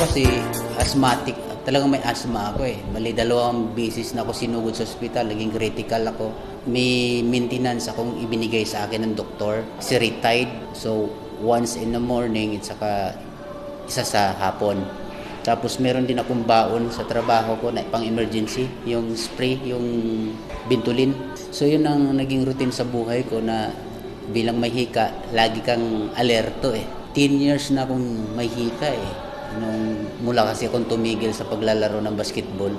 kasi asthmatic. Talagang may asthma ako eh. Bali, 2 beses na ako sinugod sa ospital. Naging critical ako. May maintenance akong ibinigay sa akin ng doktor. Seretide. So, once in the morning at saka isa sa hapon. Tapos meron din akong baon sa trabaho ko na pang emergency. Yung spray, yung Bintulin. So, yun ang naging routine sa buhay ko na bilang may hika, lagi kang alerto eh. 10 years na akong may hika eh. Mula kasi akong tumigil sa paglalaro ng basketball,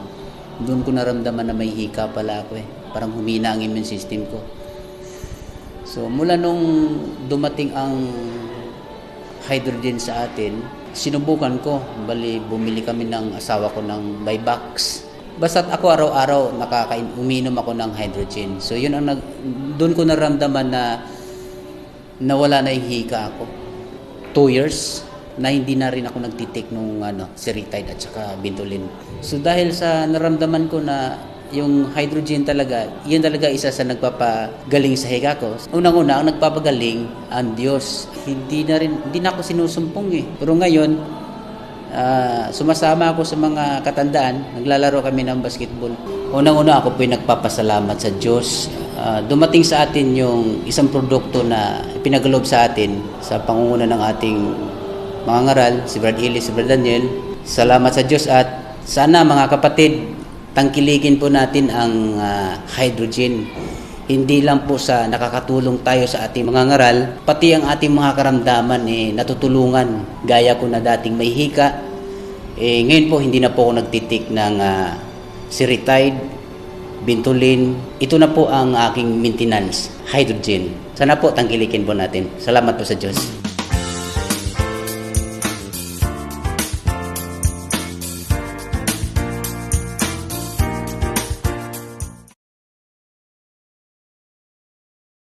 doon ko naramdaman na may hika pala ako eh. Parang humina ang immune system ko. So mula nung dumating ang hydrogen sa atin, sinubukan ko. Bali, bumili kami ng asawa ko ng buy box. Basta't ako araw-araw uminom ako ng hydrogen. So yun ang doon ko naramdaman na nawala na yung hika ako. 2 years na hindi na rin ako nagtitik nung Seretide at saka Bintulin. So dahil sa naramdaman ko na yung hydrogen talaga, yun talaga isa sa nagpapagaling sa hika ko. Unang-una, ang nagpapagaling ang Diyos. Hindi na ako sinusumpong eh. Pero ngayon, sumasama ako sa mga katandaan, naglalaro kami ng basketball. Unang-una ako po nagpapasalamat sa Diyos. Dumating sa atin yung isang produkto na pinagalob sa atin sa pangunguna ng ating mga ngaral, si Brad Ellis, si Brad Daniel. Salamat sa Diyos at sana mga kapatid, tangkilikin po natin ang hydrogen. Hindi lang po sa nakakatulong tayo sa ating mga ngaral, pati ang ating mga karamdaman natutulungan. Gaya ko na dating may hika, ngayon po hindi na po ako nagtitik ng Seretide, Bintulin. Ito na po ang aking maintenance, hydrogen. Sana po tangkilikin po natin. Salamat po sa Diyos.